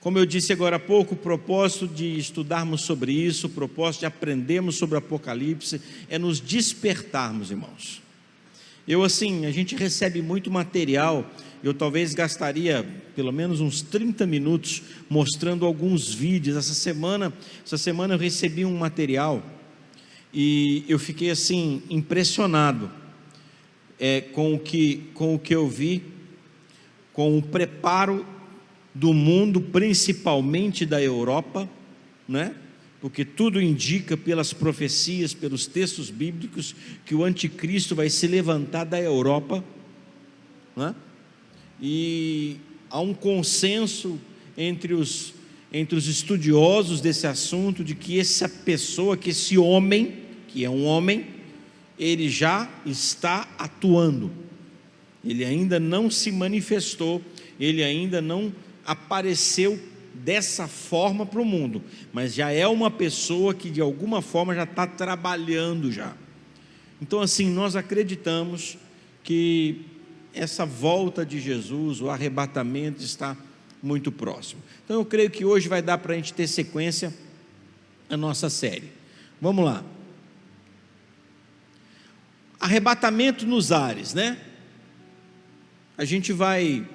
Como eu disse agora há pouco, o propósito de estudarmos sobre isso, o propósito de aprendermos sobre o Apocalipse, é nos despertarmos, irmãos. A gente recebe muito material, eu talvez gastaria pelo menos uns 30 minutos mostrando alguns vídeos. Essa semana eu recebi um material e eu fiquei assim impressionado com o que eu vi, com o preparo do mundo, principalmente da Europa, né? Porque tudo indica pelas profecias, pelos textos bíblicos, que o anticristo vai se levantar da Europa, né? E há um consenso entre os estudiosos desse assunto, de que essa pessoa, que esse homem, que é um homem, ele já está atuando, ele ainda não se manifestou, ele ainda não apareceu dessa forma para o mundo, mas já é uma pessoa que de alguma forma já está trabalhando já. Então assim, nós acreditamos que essa volta de Jesus, o arrebatamento está muito próximo. Então eu creio que hoje vai dar para a gente ter sequência a nossa série. Vamos lá. Arrebatamento nos ares, né? A gente vai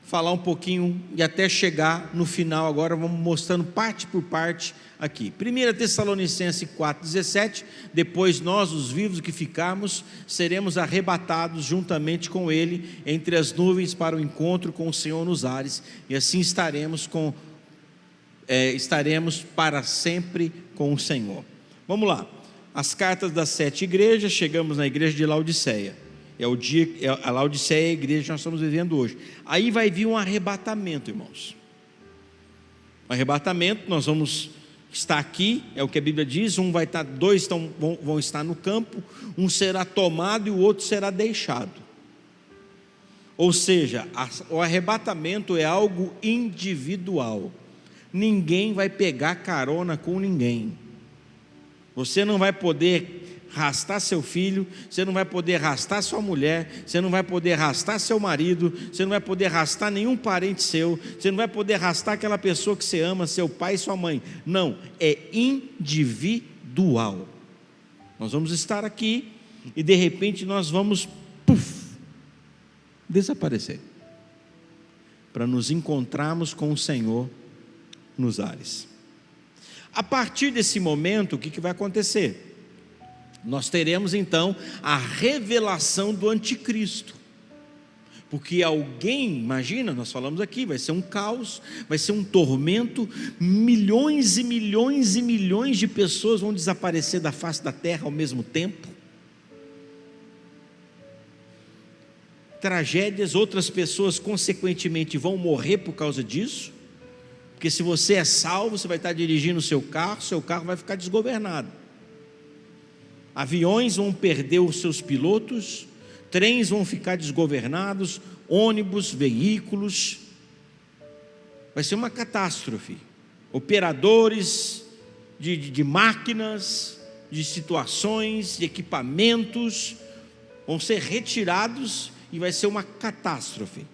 falar um pouquinho e até chegar no final. Agora vamos mostrando parte por parte aqui. 1 Tessalonicenses 4,17: depois nós, os vivos que ficarmos, seremos arrebatados juntamente com ele entre as nuvens para o encontro com o Senhor nos ares, e assim estaremos para sempre com o Senhor. Vamos lá, as cartas das 7 igrejas. Chegamos na igreja de Laodiceia. A Laodiceia é a igreja que nós estamos vivendo hoje. Aí vai vir um arrebatamento, irmãos. O arrebatamento, nós vamos estar aqui, é o que a Bíblia diz: dois vão estar no campo, um será tomado e o outro será deixado. Ou seja, o arrebatamento é algo individual. Ninguém vai pegar carona com ninguém. Você não vai poder arrastar seu filho, você não vai poder arrastar sua mulher, você não vai poder arrastar seu marido, você não vai poder arrastar nenhum parente seu, você não vai poder arrastar aquela pessoa que você ama, seu pai e sua mãe. Não, é individual. Nós vamos estar aqui e de repente nós vamos desaparecer, para nos encontrarmos com o Senhor nos ares. A partir desse momento, o que vai acontecer? Nós teremos então a revelação do anticristo, porque alguém, imagina, nós falamos aqui, vai ser um caos, vai ser um tormento, milhões e milhões e milhões de pessoas vão desaparecer da face da terra ao mesmo tempo, tragédias, outras pessoas consequentemente vão morrer por causa disso, porque se você é salvo, você vai estar dirigindo o seu carro vai ficar desgovernado. Aviões vão perder os seus pilotos, trens vão ficar desgovernados, ônibus, veículos, vai ser uma catástrofe. Operadores de máquinas, de situações, de equipamentos vão ser retirados e vai ser uma catástrofe.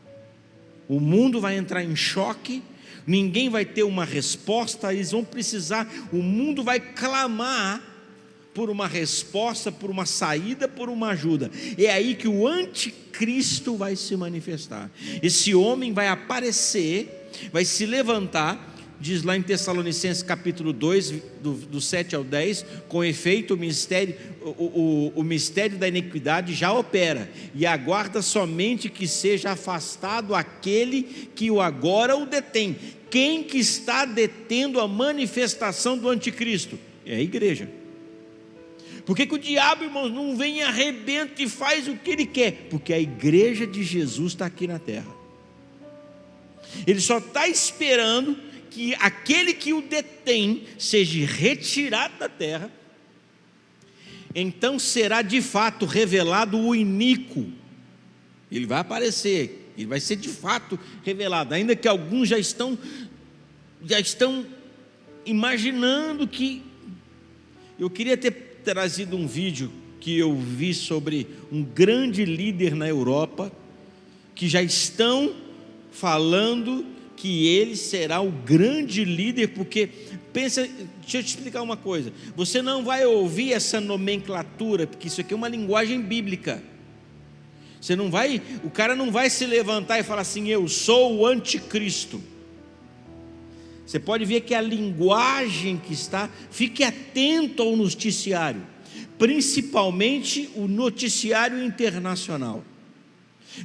O mundo vai entrar em choque, ninguém vai ter uma resposta, eles vão precisar, o mundo vai clamar por uma resposta, por uma saída, por uma ajuda. É aí que o anticristo vai se manifestar. Esse homem vai aparecer, vai se levantar, diz lá em Tessalonicenses capítulo 2, do 7 ao 10, com efeito o mistério da iniquidade já opera, e aguarda somente que seja afastado aquele que agora o detém. Quem que está detendo a manifestação do anticristo? É a igreja. Por que o diabo, irmãos, não vem e arrebenta e faz o que ele quer? Porque a igreja de Jesus está aqui na terra. Ele só está esperando que aquele que o detém seja retirado da terra. Então será de fato revelado o iníquo. Ele vai aparecer, ele vai ser de fato revelado, ainda que alguns já estão imaginando que... Eu queria ter trazido um vídeo que eu vi sobre um grande líder na Europa, que já estão falando que ele será o grande líder, porque, pensa, deixa eu te explicar uma coisa, você não vai ouvir essa nomenclatura, porque isso aqui é uma linguagem bíblica. Você não vai, o cara não vai se levantar e falar assim: eu sou o anticristo. Você pode ver que a linguagem que está, fique atento ao noticiário, principalmente o noticiário internacional.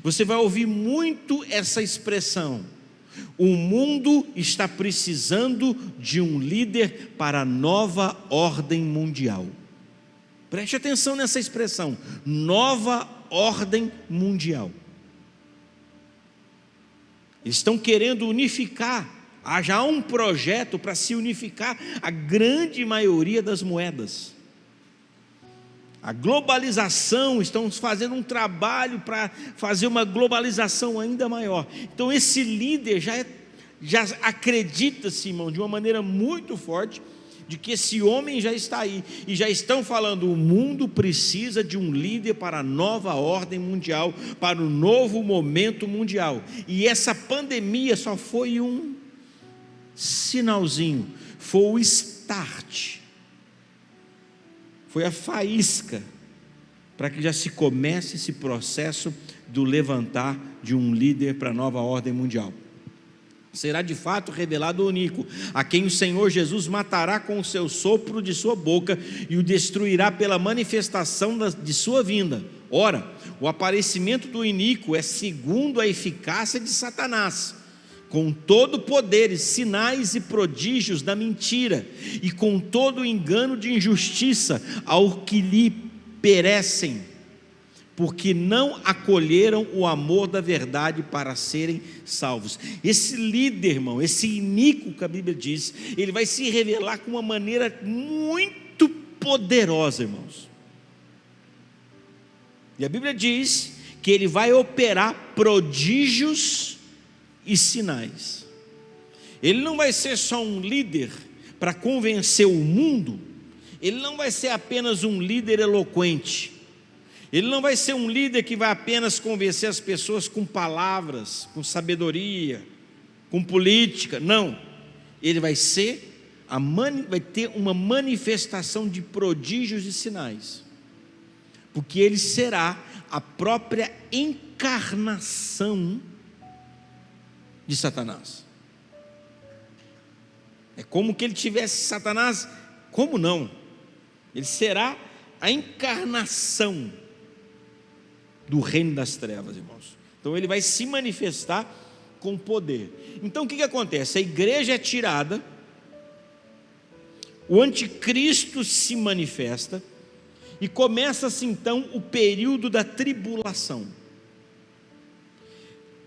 Você vai ouvir muito essa expressão: o mundo está precisando de um líder para a nova ordem mundial. Preste atenção nessa expressão, nova ordem mundial. Eles estão querendo unificar, há já um projeto para se unificar a grande maioria das moedas. A globalização, estão fazendo um trabalho para fazer uma globalização ainda maior. Então esse líder já acredita-se, irmão, de uma maneira muito forte, de que esse homem já está aí, e já estão falando: o mundo precisa de um líder para a nova ordem mundial, para o novo momento mundial. E essa pandemia só foi um sinalzinho, foi o start, foi a faísca, para que já se comece esse processo do levantar de um líder para a nova ordem mundial. Será de fato revelado o Oníquo, a quem o Senhor Jesus matará com o seu sopro de sua boca e o destruirá pela manifestação de sua vinda. Ora, o aparecimento do Oníquo é segundo a eficácia de Satanás, com todo poder, sinais e prodígios da mentira, e com todo o engano de injustiça ao que lhe perecem, porque não acolheram o amor da verdade para serem salvos. Esse líder, irmão, esse iníquo que a Bíblia diz, ele vai se revelar com uma maneira muito poderosa, irmãos. E a Bíblia diz que ele vai operar prodígios e sinais. Ele não vai ser só um líder para convencer o mundo, ele não vai ser apenas um líder eloquente, ele não vai ser um líder que vai apenas convencer as pessoas com palavras, com sabedoria, com política. Não, ele vai ter uma manifestação de prodígios e sinais, porque ele será a própria encarnação de Satanás. É como que ele tivesse Satanás, como não? Ele será a encarnação do reino das trevas, irmãos. Então ele vai se manifestar com poder. Então o que acontece? A igreja é tirada, o anticristo se manifesta, e começa-se então o período da tribulação.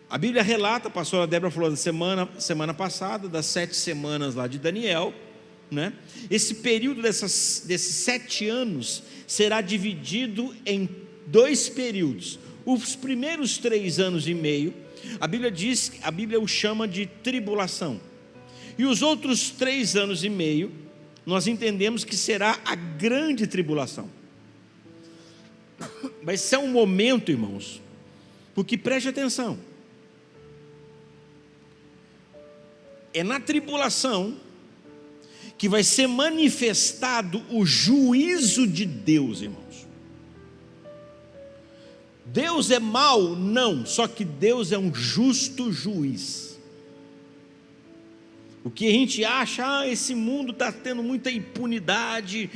A Bíblia relata, a pastora Débora falou da semana passada, das 7 semanas lá de Daniel, né? Esse período desses 7 anos será dividido em 2 períodos. Os primeiros 3 anos e meio, a Bíblia o chama de tribulação, e os outros 3 anos e meio, nós entendemos que será a grande tribulação. Vai ser um momento, irmãos, porque preste atenção, é na tribulação que vai ser manifestado o juízo de Deus, irmãos. Deus é mau? Não, só que Deus é um justo juiz. O que a gente acha, esse mundo está tendo muita impunidade,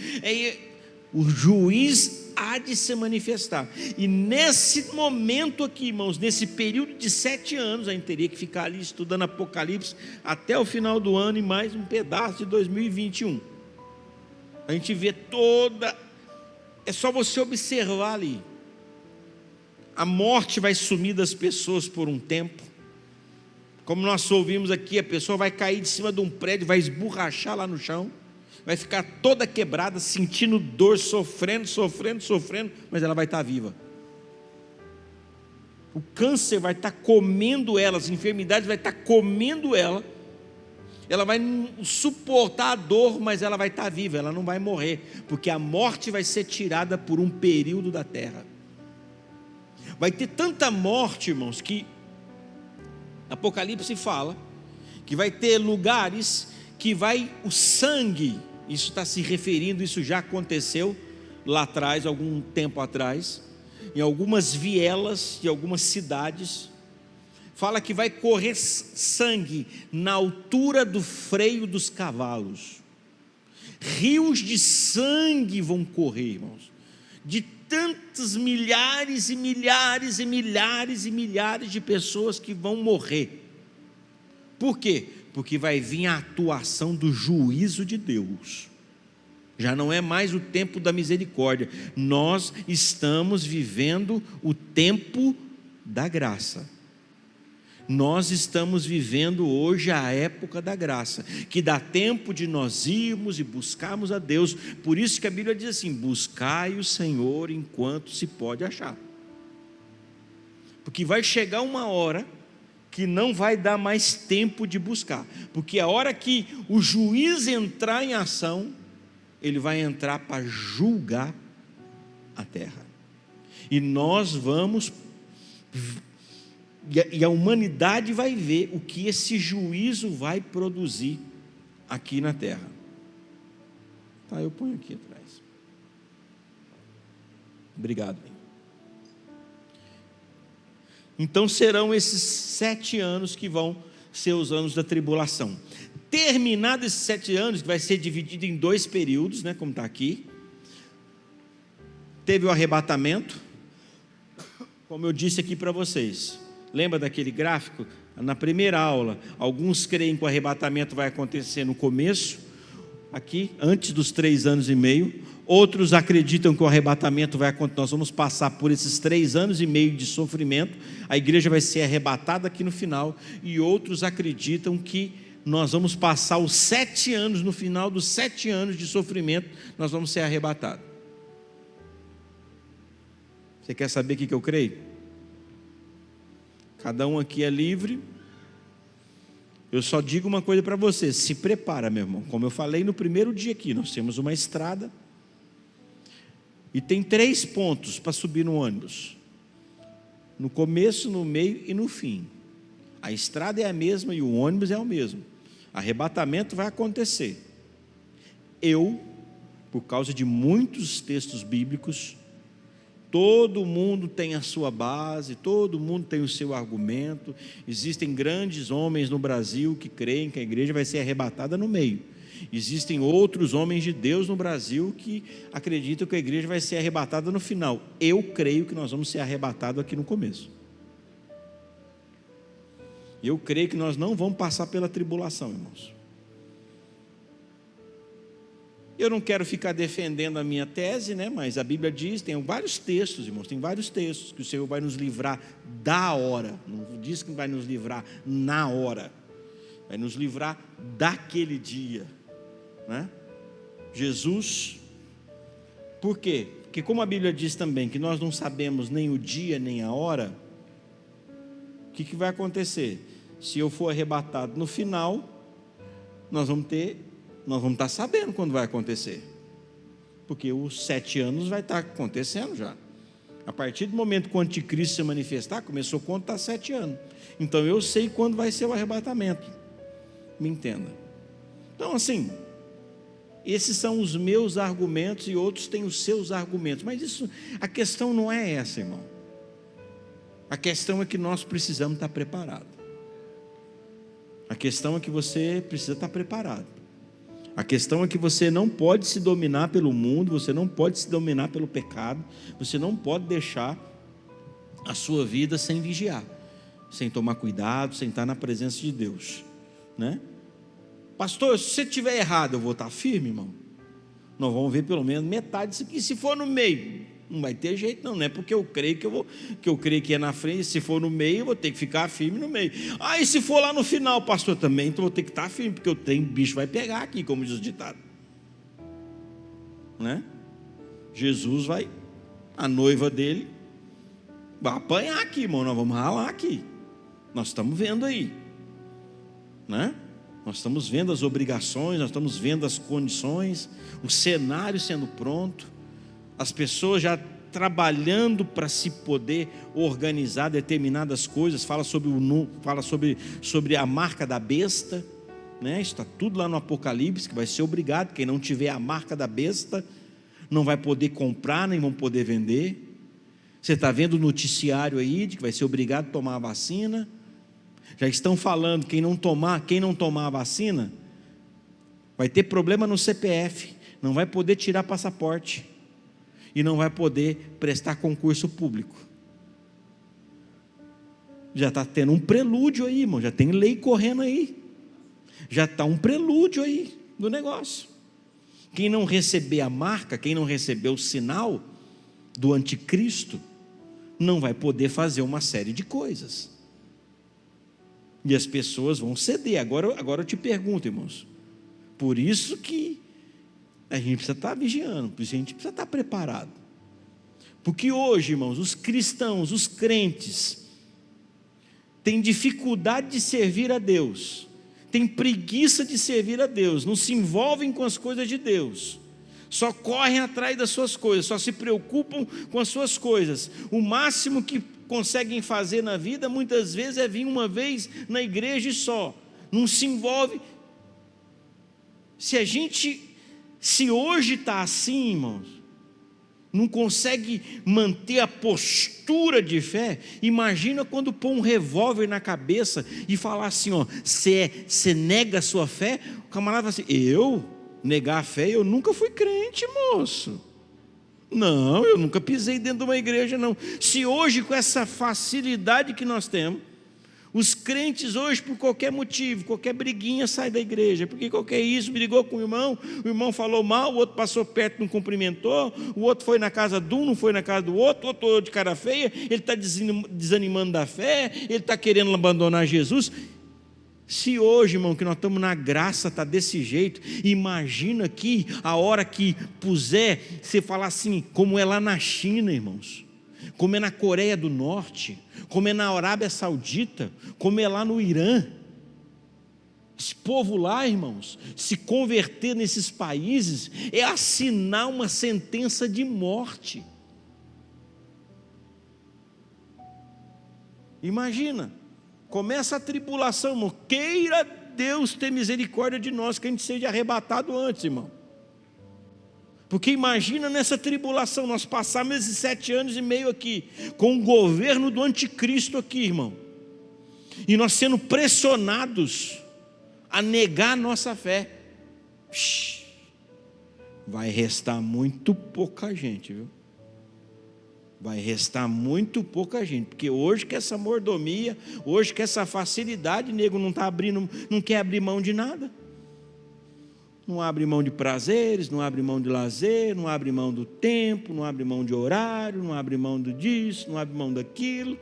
o juiz há de se manifestar, e nesse momento aqui, irmãos, nesse período de 7 anos, a gente teria que ficar ali estudando Apocalipse até o final do ano, e mais um pedaço de 2021, a gente vê é só você observar ali, a morte vai sumir das pessoas por um tempo, como nós ouvimos aqui, a pessoa vai cair de cima de um prédio, vai esborrachar lá no chão, vai ficar toda quebrada, sentindo dor, sofrendo, mas ela vai estar viva. O câncer vai estar comendo ela, as enfermidades vai estar comendo ela, ela vai suportar a dor, mas ela vai estar viva, ela não vai morrer, porque a morte vai ser tirada por um período da terra. Vai ter tanta morte, irmãos, que Apocalipse fala que vai ter lugares que o sangue, isso está se referindo, isso já aconteceu lá atrás, algum tempo atrás, em algumas vielas de algumas cidades, fala que vai correr sangue na altura do freio dos cavalos, rios de sangue vão correr, irmãos, de tantos milhares e milhares e milhares e milhares de pessoas que vão morrer. Por quê? Porque vai vir a atuação do juízo de Deus. Já não é mais o tempo da misericórdia, nós estamos vivendo o tempo da graça. Nós estamos vivendo hoje a época da graça, que dá tempo de nós irmos e buscarmos a Deus. Por isso que a Bíblia diz assim: buscai o Senhor enquanto se pode achar. Porque vai chegar uma hora que não vai dar mais tempo de buscar, porque a hora que o juiz entrar em ação, ele vai entrar para julgar a terra, e nós vamos, e a humanidade vai ver o que esse juízo vai produzir aqui na terra. Tá, eu ponho aqui atrás. Obrigado. Então serão esses 7 anos que vão ser os anos da tribulação. Terminados esses 7 anos, que vai ser dividido em 2 períodos, né, como está aqui. Teve o arrebatamento, como eu disse aqui para vocês. Lembra daquele gráfico? Na primeira aula, alguns creem que o arrebatamento vai acontecer no começo, aqui, antes dos 3 anos e meio. Outros acreditam que o arrebatamento vai acontecer, nós vamos passar por esses 3 anos e meio de sofrimento, a igreja vai ser arrebatada aqui no final, e outros acreditam que nós vamos passar os 7 anos, no final dos 7 anos de sofrimento, nós vamos ser arrebatados. Você quer saber o que eu creio? Cada um aqui é livre. Eu só digo uma coisa para você: se prepara, meu irmão. Como eu falei no primeiro dia aqui, nós temos uma estrada, e tem 3 pontos para subir no ônibus: no começo, no meio e no fim. A estrada é a mesma e o ônibus é o mesmo. Arrebatamento vai acontecer. Eu, por causa de muitos textos bíblicos, todo mundo tem a sua base, todo mundo tem o seu argumento. Existem grandes homens no Brasil que creem que a igreja vai ser arrebatada no meio. Existem outros homens de Deus no Brasil que acreditam que a igreja vai ser arrebatada no final. Eu creio que nós vamos ser arrebatados aqui no começo. Eu creio que nós não vamos passar pela tribulação, irmãos. Eu não quero ficar defendendo a minha tese, né? Mas a Bíblia diz, tem vários textos, irmãos, tem vários textos que o Senhor vai nos livrar da hora. Não diz que vai nos livrar na hora, vai nos livrar daquele dia, né? Jesus, por quê? Porque como a Bíblia diz também que nós não sabemos nem o dia nem a hora, o que vai acontecer? Se eu for arrebatado no final, nós vamos estar sabendo quando vai acontecer, porque os 7 anos vai estar acontecendo já. A partir do momento que o anticristo se manifestar, começou a contar 7 anos. Então eu sei quando vai ser o arrebatamento. Me entenda. Então assim, esses são os meus argumentos e outros têm os seus argumentos. Mas isso, a questão não é essa, irmão. A questão é que nós precisamos estar preparados. A questão é que você precisa estar preparado. A questão é que você não pode se dominar pelo mundo, você não pode se dominar pelo pecado, você não pode deixar a sua vida sem vigiar, sem tomar cuidado, sem estar na presença de Deus, né? Pastor, se você estiver errado, eu vou estar firme, irmão. Nós vamos ver pelo menos metade disso aqui. Se for no meio, não vai ter jeito não é porque eu creio que eu creio que é na frente. Se for no meio, eu vou ter que ficar firme no meio. E se for lá no final, pastor, também, então eu vou ter que estar firme, porque eu tenho, bicho vai pegar aqui, como diz o ditado, né? Jesus vai, a noiva dele vai apanhar aqui, irmão. Nós vamos ralar aqui. Nós estamos vendo aí, né? Nós estamos vendo as obrigações, nós estamos vendo as condições, o cenário sendo pronto. As pessoas já trabalhando para se poder organizar determinadas coisas. Fala sobre a marca da besta, né? Está tudo lá no Apocalipse, que vai ser obrigado. Quem não tiver a marca da besta não vai poder comprar, nem vão poder vender. Você está vendo o noticiário aí de que vai ser obrigado a tomar a vacina. Já estão falando, quem não tomar a vacina vai ter problema no CPF, não vai poder tirar passaporte e não vai poder prestar concurso público. Já está tendo um prelúdio aí, irmão, já tem lei correndo aí, já está um prelúdio aí do negócio. Quem não receber a marca, quem não receber o sinal do anticristo, não vai poder fazer uma série de coisas, e as pessoas vão ceder. Agora eu te pergunto, irmãos, por isso que a gente precisa estar vigiando, por isso que a gente precisa estar preparado, porque hoje, irmãos, os cristãos, os crentes, têm dificuldade de servir a Deus, têm preguiça de servir a Deus, não se envolvem com as coisas de Deus, só correm atrás das suas coisas, só se preocupam com as suas coisas. O máximo que conseguem fazer na vida, muitas vezes, é vir uma vez na igreja e só, não se envolve. Se hoje está assim, irmãos, não consegue manter a postura de fé, imagina quando pôr um revólver na cabeça e falar assim, ó, você nega a sua fé? O camarada fala assim, eu negar a fé? Eu nunca fui crente, moço. Não, eu nunca pisei dentro de uma igreja, não. Se hoje, com essa facilidade que nós temos, os crentes hoje, por qualquer motivo, qualquer briguinha, sai da igreja, porque qualquer isso, brigou com o irmão falou mal, o outro passou perto, não cumprimentou, o outro foi na casa de um, não foi na casa do outro, o outro olhou de cara feia, ele está desanimando da fé, ele está querendo abandonar Jesus. Se hoje, irmão, que nós estamos na graça, está desse jeito, imagina aqui, a hora que puser, você falar assim, como é lá na China, irmãos, como é na Coreia do Norte, como é na Arábia Saudita, como é lá no Irã. Esse povo lá, irmãos, se converter nesses países é assinar uma sentença de morte. Imagina, começa a tribulação, irmão, queira Deus ter misericórdia de nós, que a gente seja arrebatado antes, irmão. Porque imagina nessa tribulação, nós passamos esses 7 anos e meio aqui, com o governo do anticristo aqui, irmão, e nós sendo pressionados a negar a nossa fé. Vai restar muito pouca gente, viu? Vai restar muito pouca gente, porque hoje que essa mordomia, hoje que essa facilidade, nego não está abrindo, não quer abrir mão de nada. Não abre mão de prazeres, não abre mão de lazer, não abre mão do tempo, não abre mão de horário, não abre mão disso, não abre mão daquilo.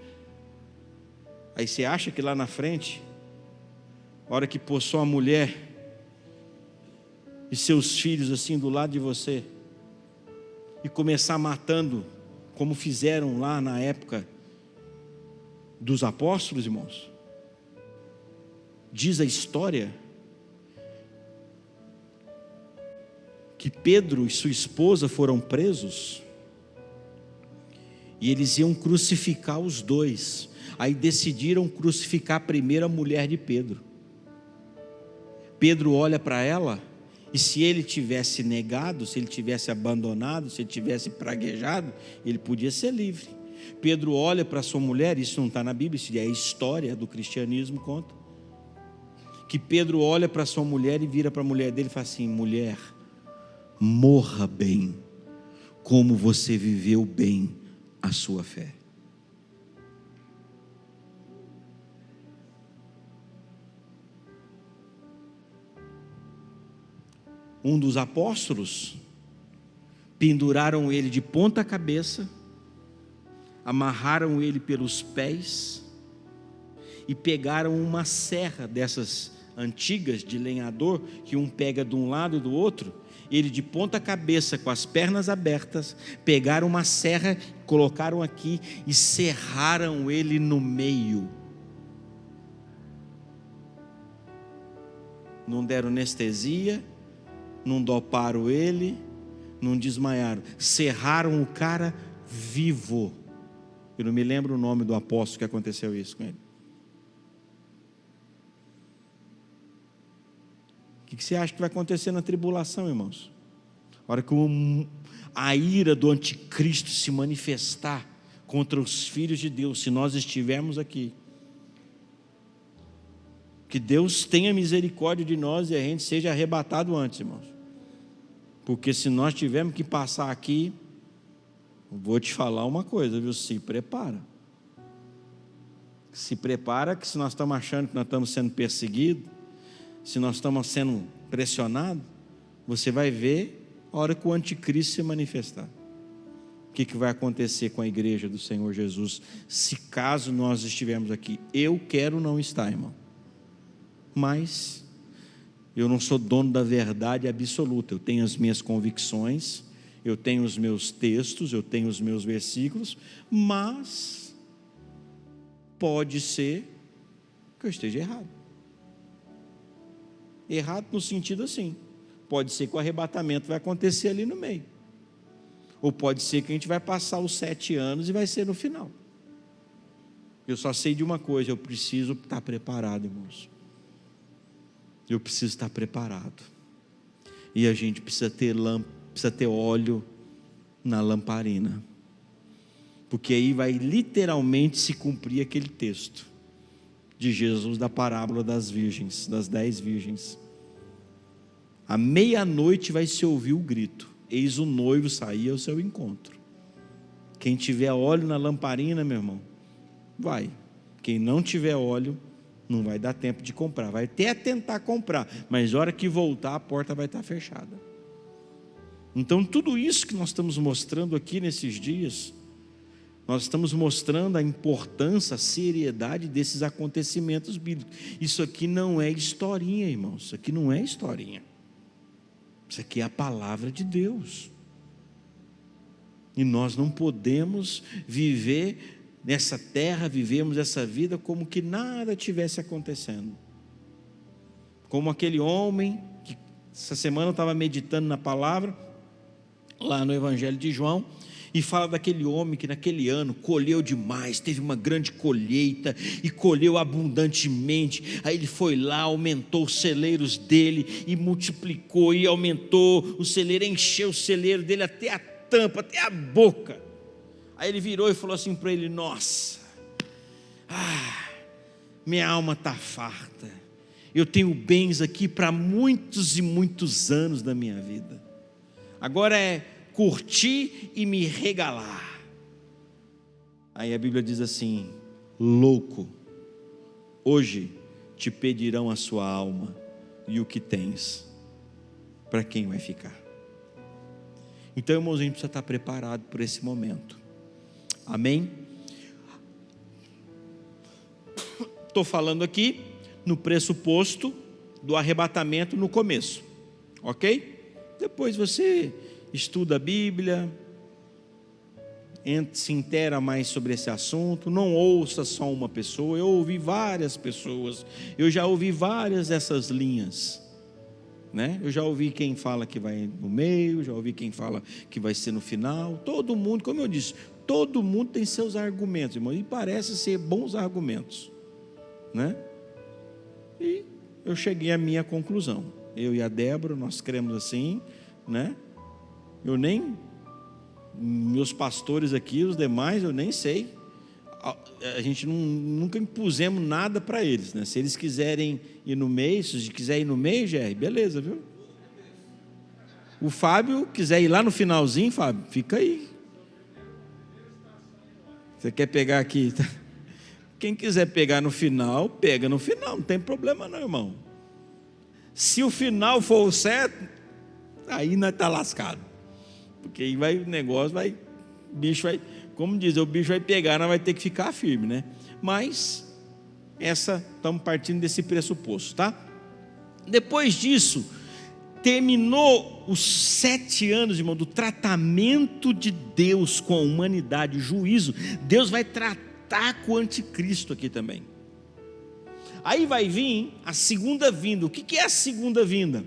Aí você acha que lá na frente, a hora que pôr só a mulher e seus filhos assim do lado de você, e começar matando, como fizeram lá na época dos apóstolos, irmãos, diz a história que Pedro e sua esposa foram presos, e eles iam crucificar os dois. Aí decidiram crucificar primeiro a mulher de Pedro. Pedro olha para ela, e se ele tivesse negado, se ele tivesse abandonado, se ele tivesse praguejado, ele podia ser livre. Pedro olha para sua mulher, isso não está na Bíblia, isso é a história do cristianismo, conta, que Pedro olha para sua mulher e vira para a mulher dele e fala assim: mulher, morra bem, como você viveu bem a sua fé. Um dos apóstolos, penduraram ele de ponta cabeça, amarraram ele pelos pés e pegaram uma serra dessas antigas de lenhador, que um pega de um lado e do outro. Ele de ponta cabeça, com as pernas abertas, pegaram uma serra, colocaram aqui e serraram ele no meio. Não deram anestesia, não doparam ele, não desmaiaram, serraram o cara vivo. Eu não me lembro o nome do apóstolo que aconteceu isso com ele. O que você acha que vai acontecer na tribulação, irmãos? A hora que a ira do anticristo se manifestar contra os filhos de Deus, se nós estivermos aqui, que Deus tenha misericórdia de nós e a gente seja arrebatado antes, irmãos. Porque se nós tivermos que passar aqui, vou te falar uma coisa, viu? Se prepara. Se prepara, que se nós estamos achando que nós estamos sendo perseguidos, se nós estamos sendo pressionados, você vai ver a hora que o anticristo se manifestar. O que vai acontecer com a igreja do Senhor Jesus, se caso nós estivermos aqui? Eu quero não estar, irmão. Mas eu não sou dono da verdade absoluta. Eu tenho as minhas convicções, eu tenho os meus textos, eu tenho os meus versículos, mas pode ser que eu esteja errado. Errado no sentido assim, pode ser que o arrebatamento vai acontecer ali no meio, ou pode ser que a gente vai passar os 7 anos e vai ser no final. Eu só sei de uma coisa: eu preciso estar preparado, irmãos. Eu preciso estar preparado. E a gente precisa ter óleo na lamparina, porque aí vai literalmente se cumprir aquele texto de Jesus da parábola das virgens, das 10 virgens. À meia-noite vai se ouvir o grito: eis o noivo sair ao seu encontro. Quem tiver óleo na lamparina, meu irmão, vai. Quem não tiver óleo, não vai dar tempo de comprar. Vai até tentar comprar, mas na hora que voltar, a porta vai estar fechada. Então tudo isso que nós estamos mostrando aqui nesses dias, nós estamos mostrando a importância, a seriedade desses acontecimentos bíblicos. Isso aqui não é historinha, irmãos. Isso aqui não é historinha. Isso aqui é a palavra de Deus. E nós não podemos viver nessa terra, vivemos essa vida como que nada tivesse acontecendo. Como aquele homem que essa semana eu estava meditando na palavra, lá no Evangelho de João, e fala daquele homem que naquele ano colheu demais, teve uma grande colheita e colheu abundantemente. Aí ele foi lá, aumentou os celeiros dele e multiplicou e aumentou o celeiro, encheu o celeiro dele até a tampa, até a boca. Aí ele virou e falou assim para ele: nossa, minha alma está farta, eu tenho bens aqui para muitos e muitos anos da minha vida, agora é curtir e me regalar. Aí a Bíblia diz assim: louco, hoje te pedirão a sua alma e o que tens, para quem vai ficar? Então, irmãos, a gente precisa estar preparado por esse momento. Amém? Estou falando aqui no pressuposto do arrebatamento no começo, ok? Depois você estuda a Bíblia, se inteira mais sobre esse assunto. Não ouça só uma pessoa. Eu ouvi várias pessoas, eu já ouvi várias dessas linhas, né? Eu já ouvi quem fala que vai no meio, já ouvi quem fala que vai ser no final. Todo mundo, como eu disse, todo mundo tem seus argumentos, irmão, e parece ser bons argumentos, né? E eu cheguei à minha conclusão. Eu e a Débora, nós cremos assim, né? Meus pastores aqui, os demais, eu nem sei. A gente nunca impusemos nada para eles, né? Se eles quiserem ir no meio, se quiser ir no meio, Jerry, beleza, viu? O Fábio quiser ir lá no finalzinho, Fábio, fica aí. Você quer pegar aqui? Quem quiser pegar no final, pega no final, não tem problema não, irmão. Se o final for o certo, aí nós estamos lascados. Porque aí o negócio vai, o bicho vai, como diz, o bicho vai pegar, nós vai ter que ficar firme, né? Mas, estamos partindo desse pressuposto, tá? Depois disso, terminou os 7 anos, irmão, do tratamento de Deus com a humanidade, o juízo. Deus vai tratar com o anticristo aqui também. Aí vai vir a segunda vinda. O que é a segunda vinda?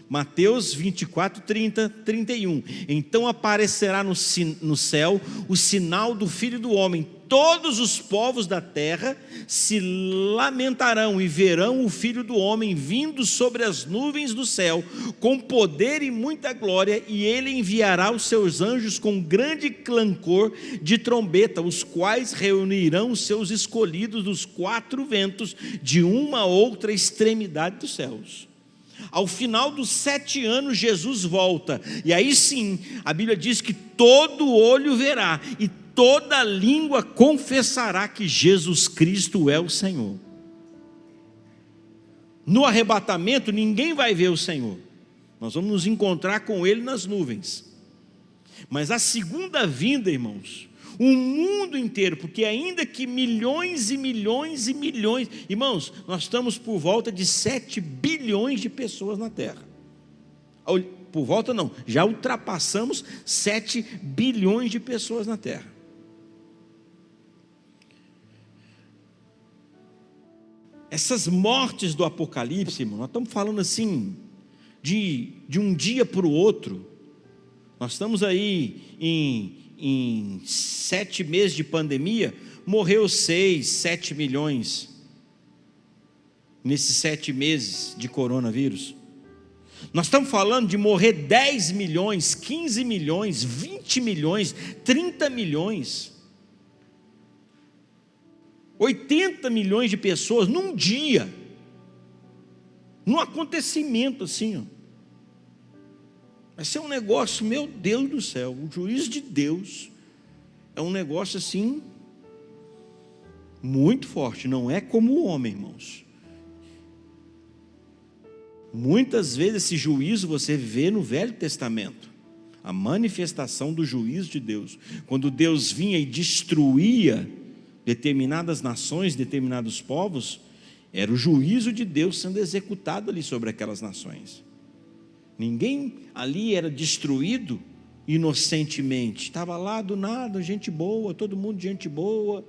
Mateus 24, 30, 31. Então aparecerá no céu o sinal do Filho do Homem. Todos os povos da terra se lamentarão e verão o Filho do Homem vindo sobre as nuvens do céu, com poder e muita glória, e ele enviará os seus anjos com grande clangor de trombeta, os quais reunirão os seus escolhidos dos 4 ventos, de uma a outra extremidade dos céus. Ao final dos 7 anos, Jesus volta, e aí sim, a Bíblia diz que todo olho verá, e toda língua confessará que Jesus Cristo é o Senhor. No arrebatamento, ninguém vai ver o Senhor, nós vamos nos encontrar com Ele nas nuvens. Mas a segunda vinda, irmãos, o mundo inteiro, porque ainda que milhões e milhões e milhões, irmãos, nós estamos por volta de 7 bilhões de pessoas na Terra. Por volta não, já ultrapassamos 7 bilhões de pessoas na Terra. Essas mortes do Apocalipse, irmão, nós estamos falando assim, de um dia para o outro. Nós estamos aí em 7 meses de pandemia, morreu 6, 7 milhões, nesses 7 meses de coronavírus. Nós estamos falando de morrer 10 milhões, 15 milhões, 20 milhões, 30 milhões, 80 milhões de pessoas num dia, num acontecimento assim, ó. Vai ser um negócio, meu Deus do céu, o juízo de Deus é um negócio assim, muito forte, não é como o homem, irmãos. Muitas vezes esse juízo você vê no Velho Testamento, a manifestação do juízo de Deus, quando Deus vinha e destruía determinadas nações, determinados povos, era o juízo de Deus sendo executado ali sobre aquelas nações. Ninguém ali era destruído inocentemente, estava lá do nada, gente boa, todo mundo gente boa,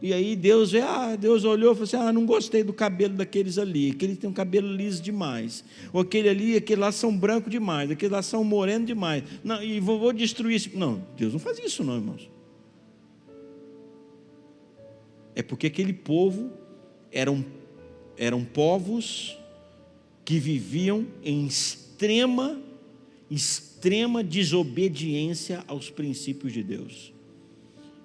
e aí Deus Deus olhou e falou assim, não gostei do cabelo daqueles ali, aquele tem um cabelo liso demais, ou aquele lá são branco demais, aqueles lá são moreno demais, não, e vou destruir isso. Não, Deus não faz isso não, irmãos. É porque aquele povo eram povos que viviam em extrema desobediência aos princípios de Deus.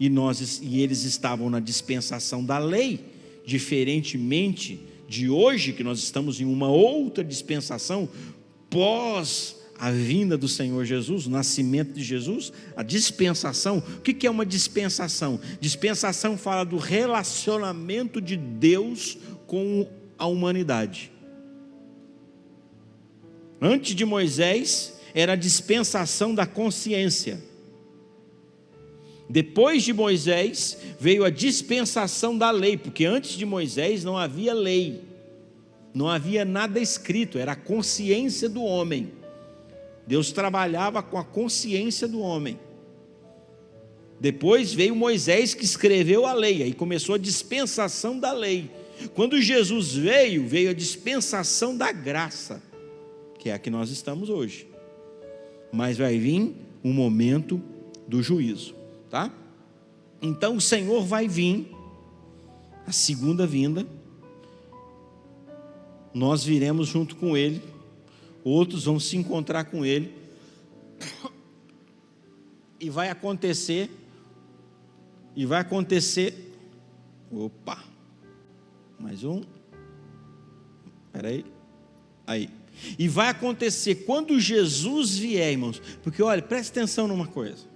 E eles estavam na dispensação da lei, diferentemente de hoje, que nós estamos em uma outra dispensação, pós a vinda do Senhor Jesus, o nascimento de Jesus, a dispensação. O que é uma dispensação? Dispensação fala do relacionamento de Deus com a humanidade. Antes de Moisés, era a dispensação da consciência. Depois de Moisés, veio a dispensação da lei, porque antes de Moisés não havia lei, não havia nada escrito, era a consciência do homem. Deus trabalhava com a consciência do homem. Depois veio Moisés que escreveu a lei, aí começou a dispensação da lei. Quando Jesus veio a dispensação da graça, que é a que nós estamos hoje. Mas vai vir um momento do juízo, tá? Então o Senhor vai vir, a segunda vinda, nós viremos junto com Ele, outros vão se encontrar com Ele, e vai acontecer, opa, mais um, espera aí, e vai acontecer quando Jesus vier, irmãos, porque olha, preste atenção numa coisa,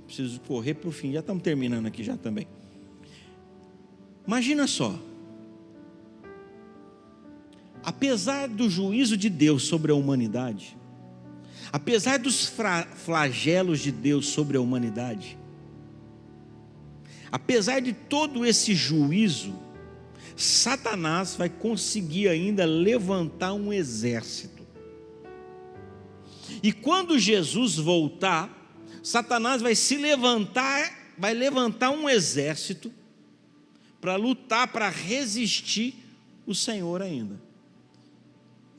preciso correr para o fim, já estamos terminando aqui já também. Imagina só, apesar do juízo de Deus sobre a humanidade, apesar dos flagelos de Deus sobre a humanidade, apesar de todo esse juízo, Satanás vai conseguir ainda levantar um exército. E quando Jesus voltar, Satanás vai levantar um exército para lutar, para resistir o Senhor ainda.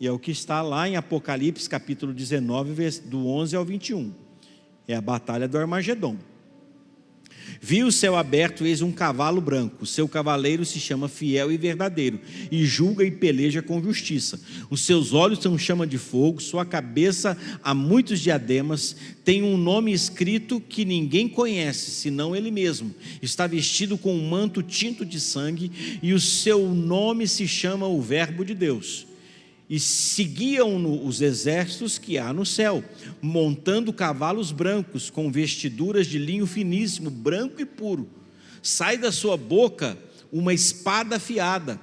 E é o que está lá em Apocalipse capítulo 19, do 11 ao 21. É a batalha do Armagedom. Vi o céu aberto, eis um cavalo branco. O seu cavaleiro se chama Fiel e Verdadeiro, e julga e peleja com justiça. Os seus olhos são chama de fogo, sua cabeça há muitos diademas, tem um nome escrito que ninguém conhece, senão ele mesmo. Está vestido com um manto tinto de sangue, e o seu nome se chama o Verbo de Deus. E seguiam-no os exércitos que há no céu, montando cavalos brancos, com vestiduras de linho finíssimo, branco e puro. Sai da sua boca uma espada afiada,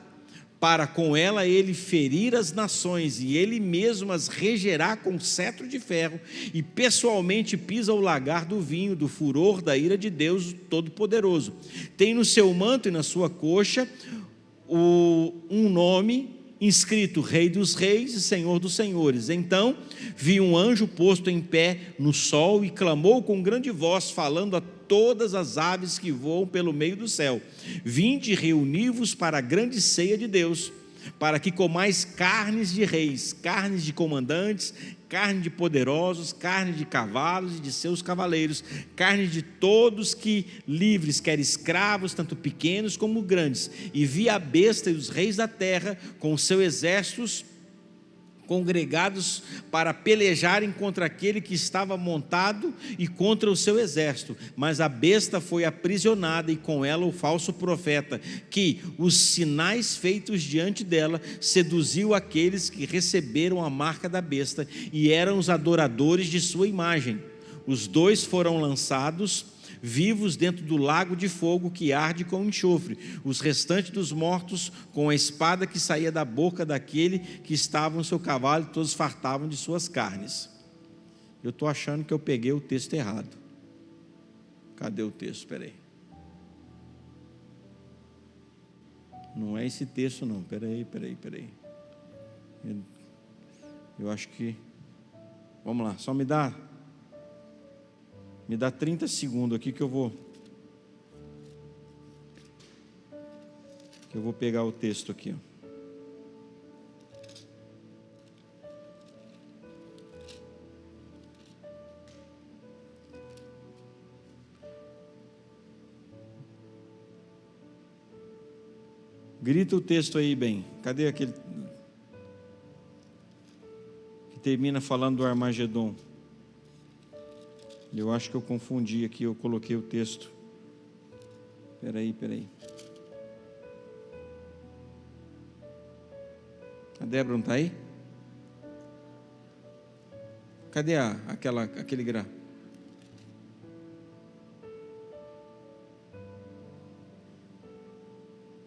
para com ela ele ferir as nações, e ele mesmo as regerá com cetro de ferro, e pessoalmente pisa o lagar do vinho, do furor da ira de Deus Todo-Poderoso. Tem no seu manto e na sua coxa um nome inscrito: Rei dos Reis e Senhor dos Senhores. Então vi um anjo posto em pé no sol e clamou com grande voz, falando a todas as aves que voam pelo meio do céu: vinde, reuni-vos para a grande ceia de Deus, para que comais carnes de reis, carnes de comandantes, carne de poderosos, carne de cavalos e de seus cavaleiros, carne de todos que livres, quer escravos, tanto pequenos como grandes. E vi a besta e os reis da terra com os seus exércitos congregados para pelejarem contra aquele que estava montado e contra o seu exército. Mas a besta foi aprisionada, e com ela o falso profeta, que os sinais feitos diante dela seduziu aqueles que receberam a marca da besta e eram os adoradores de sua imagem. Os dois foram lançados vivos dentro do lago de fogo que arde com enxofre. Os restantes dos mortos, com a espada que saía da boca daquele que estava no seu cavalo, todos fartavam de suas carnes. Eu estou achando que eu peguei o texto errado. Cadê o texto? Espera aí. Não é esse texto não. Espera aí. Eu acho que... Vamos lá, só me dá 30 segundos aqui que eu vou pegar o texto aqui, ó. Grita o texto aí bem. Cadê aquele que termina falando do Armagedom? Eu acho que eu confundi aqui, eu coloquei o texto. Espera aí. A Débora não está aí? Cadê aquele grau?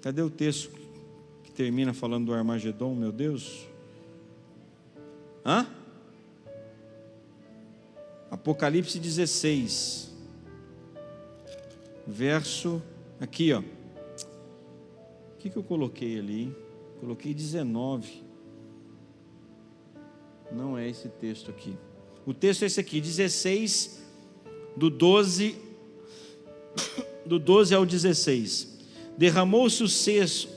Cadê o texto que termina falando do Armagedom, meu Deus? Apocalipse 16, verso, aqui ó, o que eu coloquei ali? Coloquei 19, não é esse texto aqui, o texto é esse aqui, 16, do 12 ao 16, derramou-se o cesto,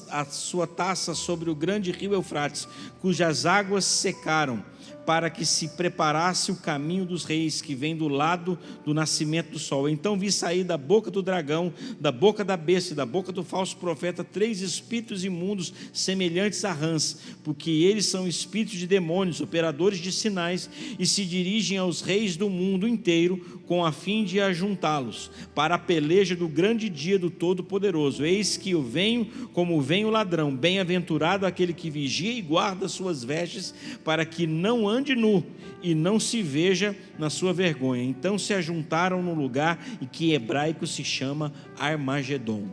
a sua taça sobre o grande rio Eufrates, cujas águas secaram, para que se preparasse o caminho dos reis, que vem do lado do nascimento do sol. Então vi sair da boca do dragão, da boca da besta e da boca do falso profeta 3 espíritos imundos, semelhantes a rãs, porque eles são espíritos de demônios, operadores de sinais, e se dirigem aos reis do mundo inteiro, com a fim de ajuntá-los, para a peleja do grande dia do Todo-Poderoso. Eis que eu venho como vem o ladrão, bem-aventurado aquele que vigia e guarda suas vestes, para que não ande nu e não se veja na sua vergonha. Então se ajuntaram no lugar e que em hebraico se chama Armagedom.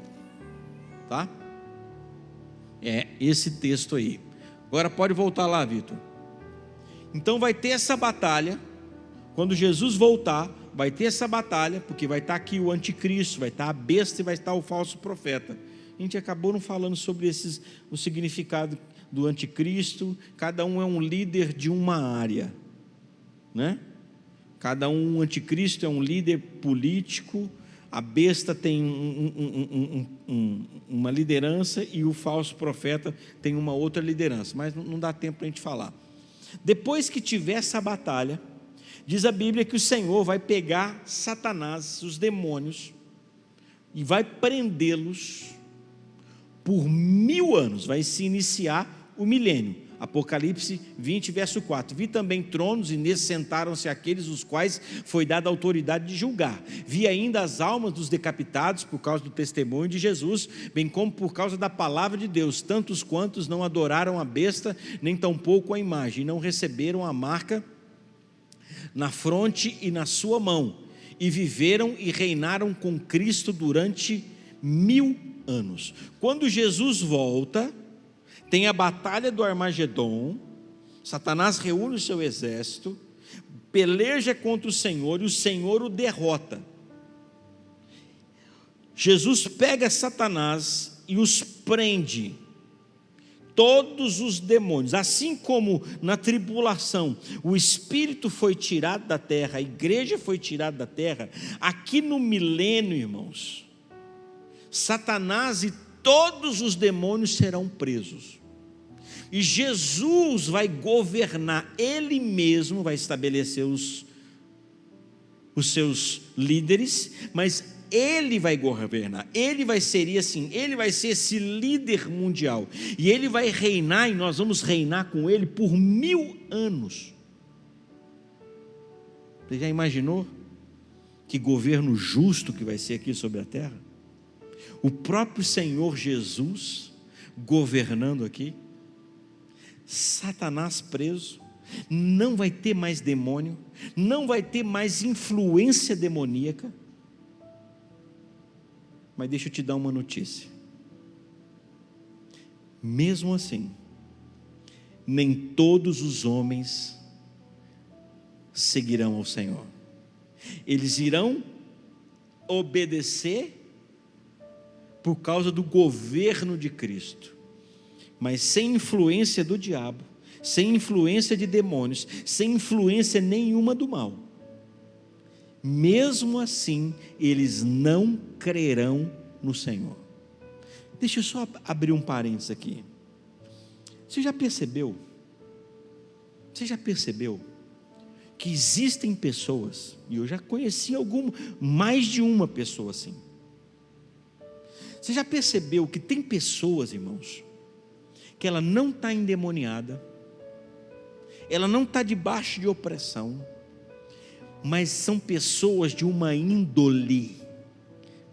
Tá? É esse texto aí. Agora pode voltar lá, Vitor. Então vai ter essa batalha. Quando Jesus voltar, vai ter essa batalha, porque vai estar aqui o anticristo, vai estar a besta e vai estar o falso profeta. A gente acabou não falando sobre o significado do anticristo. Cada um é um líder de uma área, né? Cada um, o anticristo é um líder político, A besta tem uma liderança e o falso profeta tem uma outra liderança, mas não dá tempo para a gente falar. Depois que tiver essa batalha, diz a Bíblia que o Senhor vai pegar Satanás, os demônios, e vai prendê-los por 1000 anos, vai se iniciar o milênio. Apocalipse 20, verso 4. Vi também tronos, e nesses sentaram-se aqueles os quais foi dada a autoridade de julgar. Vi ainda as almas dos decapitados por causa do testemunho de Jesus, bem como por causa da palavra de Deus, tantos quantos não adoraram a besta, nem tampouco a imagem, e não receberam a marca na fronte e na sua mão, e viveram e reinaram com Cristo durante 1000 anos. Quando Jesus volta, tem a batalha do Armagedon. Satanás reúne o seu exército, peleja contra o Senhor, e o Senhor o derrota. Jesus pega Satanás e os prende, todos os demônios, assim como na tribulação o Espírito foi tirado da terra, a igreja foi tirada da terra, aqui no milênio, irmãos, Satanás e todos os demônios serão presos, e Jesus vai governar, Ele mesmo vai estabelecer os seus líderes, mas Ele vai governar, Ele vai ser assim, Ele vai ser esse líder mundial, e Ele vai reinar, e nós vamos reinar com Ele por 1000 anos. Você já imaginou que governo justo que vai ser aqui sobre a terra? O próprio Senhor Jesus governando aqui, Satanás preso, não vai ter mais demônio, não vai ter mais influência demoníaca. Mas deixa eu te dar uma notícia, mesmo assim, nem todos os homens seguirão ao Senhor. Eles irão obedecer por causa do governo de Cristo, mas sem influência do diabo, sem influência de demônios, sem influência nenhuma do mal. Mesmo assim, eles não crerão no Senhor. Deixa eu só abrir um parênteses aqui. Você já percebeu que existem pessoas, e eu já conheci mais de uma pessoa assim. Você já percebeu que tem pessoas, irmãos, que ela não está endemoniada, ela não está debaixo de opressão, mas são pessoas de uma índole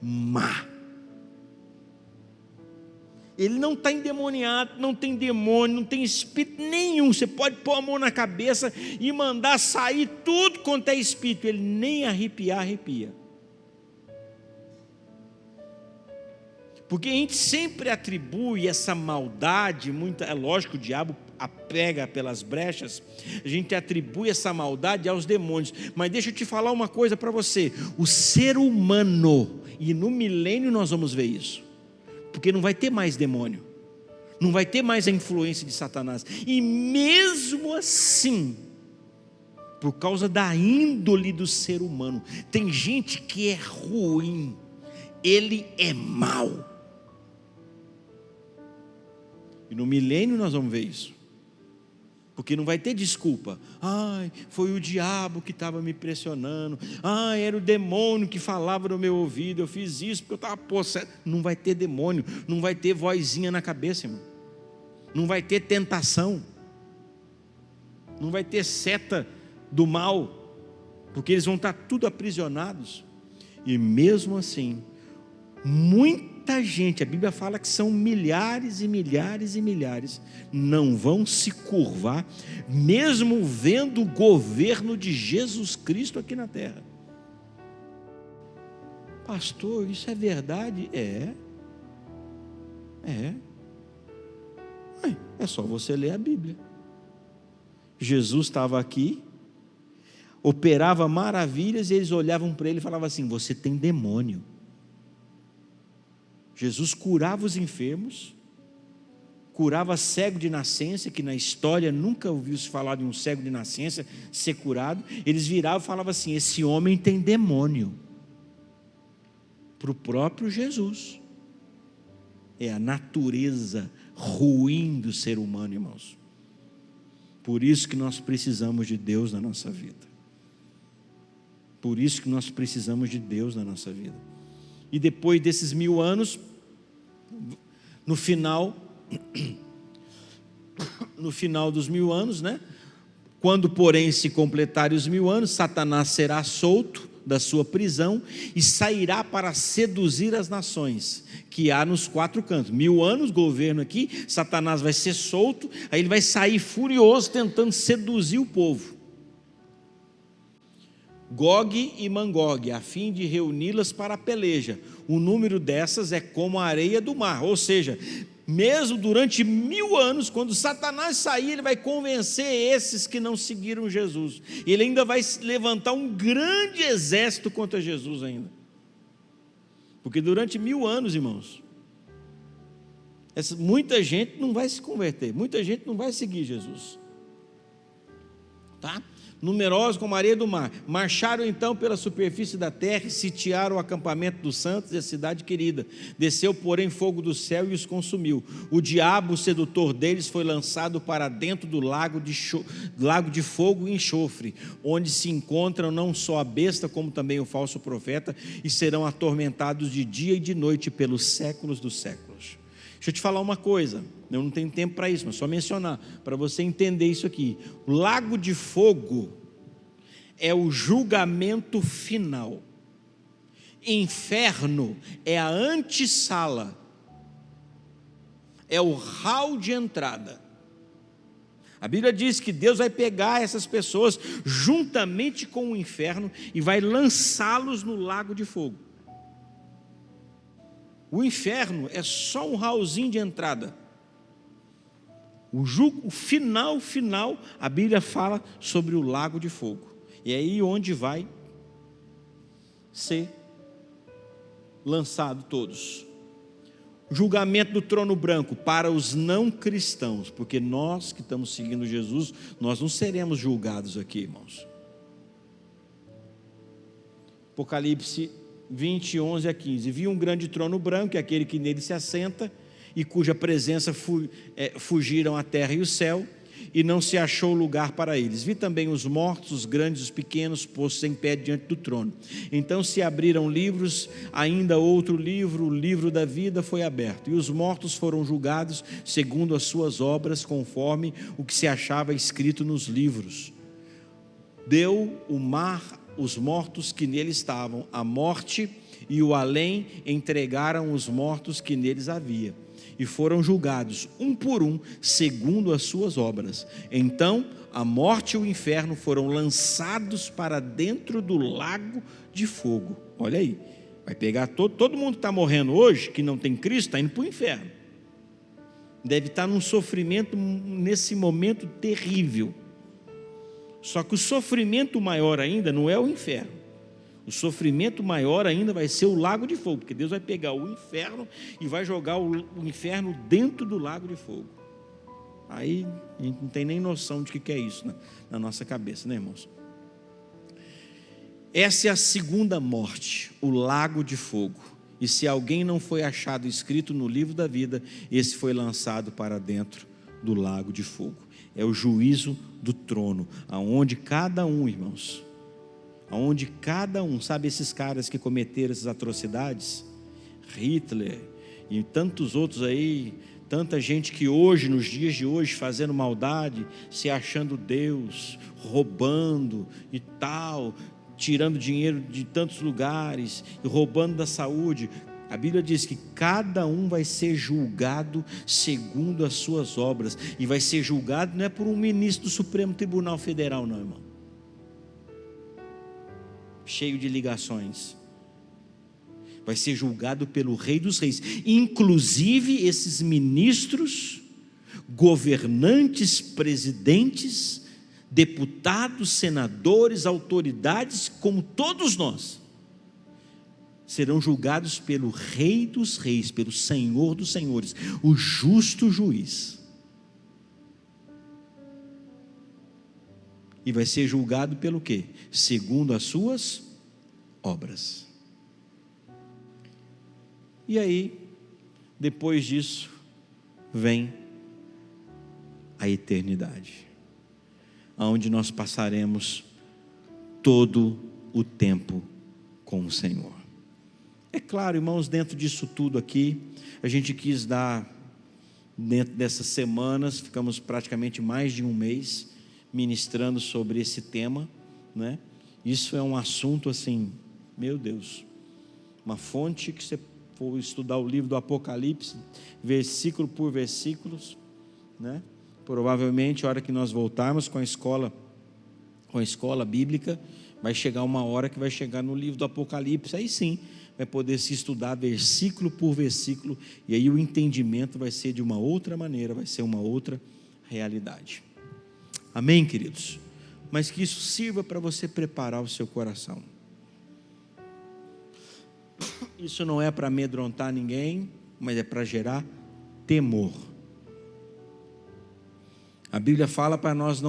má. Ele não está endemoniado, não tem demônio, não tem espírito nenhum. Você pode pôr a mão na cabeça e mandar sair tudo quanto é espírito, ele nem arrepia. Porque a gente sempre atribui essa maldade, é lógico, o diabo pega pelas brechas, a gente atribui essa maldade aos demônios, mas deixa eu te falar uma coisa para você, o ser humano, e no milênio nós vamos ver isso, porque não vai ter mais demônio, não vai ter mais a influência de Satanás, e mesmo assim, por causa da índole do ser humano, tem gente que é ruim, ele é mau, e no milênio nós vamos ver isso, porque não vai ter desculpa. Foi o diabo que estava me pressionando, era o demônio que falava no meu ouvido, eu fiz isso porque eu estava possesso. Não vai ter demônio, não vai ter vozinha na cabeça, irmão. Não vai ter tentação, não vai ter seta do mal, porque eles vão estar tudo aprisionados. E mesmo assim, muita gente, a Bíblia fala que são milhares e milhares e milhares, não vão se curvar, mesmo vendo o governo de Jesus Cristo aqui na terra. Pastor, isso é verdade? É só você ler a Bíblia. Jesus estava aqui, operava maravilhas, e eles olhavam para ele e falavam assim: você tem demônio. Jesus curava os enfermos, curava cego de nascença, que na história nunca ouviu-se falar de um cego de nascença ser curado. Eles viravam e falavam assim: esse homem tem demônio. para o próprio Jesus. É a natureza ruim do ser humano, irmãos. Por isso que nós precisamos de Deus na nossa vida. Por isso que nós precisamos de Deus na nossa vida. E depois desses 1000 anos, no final dos 1000 anos, né? Quando, porém, se completarem os 1000 anos, Satanás será solto da sua prisão e sairá para seduzir as nações que há nos 4 cantos. 1000 anos, governo aqui, Satanás vai ser solto, aí ele vai sair furioso tentando seduzir o povo. Gog e Magog, a fim de reuni-las para a peleja. O número dessas é como a areia do mar, ou seja, mesmo durante 1000 anos, quando Satanás sair, ele vai convencer esses que não seguiram Jesus. Ele ainda vai levantar um grande exército contra Jesus ainda. Porque durante 1000 anos, irmãos, muita gente não vai se converter, muita gente não vai seguir Jesus. Tá? Numerosos como a areia do mar, marcharam então pela superfície da terra e sitiaram o acampamento dos santos e a cidade querida. Desceu, porém, fogo do céu e os consumiu. O diabo, o sedutor deles, foi lançado para dentro do lago de fogo e enxofre, onde se encontram não só a besta, como também o falso profeta, e serão atormentados de dia e de noite pelos séculos dos séculos. Deixa eu te falar uma coisa, eu não tenho tempo para isso, mas só mencionar, para você entender isso aqui. O lago de fogo é o julgamento final. Inferno é a antessala, é o hall de entrada. A Bíblia diz que Deus vai pegar essas pessoas juntamente com o inferno e vai lançá-los no lago de fogo. O inferno é só um hallzinho de entrada. O final, a Bíblia fala sobre o lago de fogo. E é aí onde vai ser lançado todos. O julgamento do trono branco para os não cristãos, porque nós que estamos seguindo Jesus, nós não seremos julgados aqui, irmãos. Apocalipse 20, 11 a 15. Vi um grande trono branco, que é aquele que nele se assenta, e cuja presença fugiram a terra e o céu, e não se achou lugar para eles. Vi também os mortos, os grandes e os pequenos, postos em pé diante do trono. Então se abriram livros, ainda outro livro, o livro da vida foi aberto, e os mortos foram julgados segundo as suas obras, conforme o que se achava escrito nos livros. Deu o mar os mortos que nele estavam, a morte e o além entregaram os mortos que neles havia, e foram julgados um por um, segundo as suas obras. Então a morte e o inferno foram lançados para dentro do lago de fogo. Olha aí, vai pegar todo mundo que está morrendo hoje, que não tem Cristo, está indo para o inferno. Deve estar num sofrimento nesse momento terrível. Só que o sofrimento maior ainda não é o inferno. O sofrimento maior ainda vai ser o lago de fogo, porque Deus vai pegar o inferno e vai jogar o inferno dentro do lago de fogo. Aí a gente não tem nem noção de que é isso na nossa cabeça, né, irmãos? Essa é a segunda morte, o lago de fogo. E se alguém não foi achado escrito no livro da vida, esse foi lançado para dentro do lago de fogo. É o juízo do trono, aonde cada um, irmãos, aonde cada um, sabe esses caras que cometeram essas atrocidades? Hitler e tantos outros aí, tanta gente que hoje, nos dias de hoje, fazendo maldade, se achando Deus, roubando e tal, tirando dinheiro de tantos lugares, e roubando da saúde. A Bíblia diz que cada um vai ser julgado segundo as suas obras, e vai ser julgado não é por um ministro do Supremo Tribunal Federal não, irmão, cheio de ligações. Vai ser julgado pelo Rei dos Reis. Inclusive esses ministros, governantes, presidentes, deputados, senadores, autoridades, como todos nós, serão julgados pelo Rei dos Reis, pelo Senhor dos Senhores, o justo juiz. E vai ser julgado pelo quê? Segundo as suas obras. E aí, depois disso, vem a eternidade, onde nós passaremos todo o tempo com o Senhor. É claro, irmãos, dentro disso tudo aqui, a gente quis dar, dentro dessas semanas, ficamos praticamente mais de um mês ministrando sobre esse tema, né? Isso é um assunto assim, meu Deus, uma fonte que você for estudar o livro do Apocalipse, versículo por versículos, né? Provavelmente a hora que nós voltarmos com a escola bíblica, vai chegar uma hora que vai chegar no livro do Apocalipse, aí sim, vai poder se estudar versículo por versículo, e aí o entendimento vai ser de uma outra maneira, vai ser uma outra realidade. Amém, queridos? Mas que isso sirva para você preparar o seu coração. Isso não é para amedrontar ninguém, mas é para gerar temor. A Bíblia fala para nós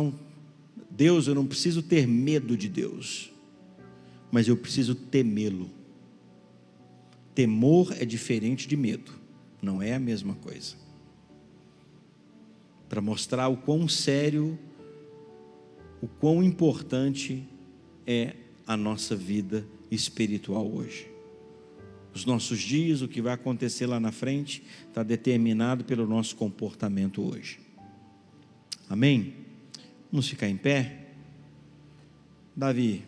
Deus, eu não preciso ter medo de Deus, mas eu preciso temê-lo. Temor é diferente de medo, não é a mesma coisa. Para mostrar o quão sério, o quão importante é a nossa vida espiritual hoje. Os nossos dias, o que vai acontecer lá na frente, está determinado pelo nosso comportamento hoje. Amém? Vamos ficar em pé? Davi.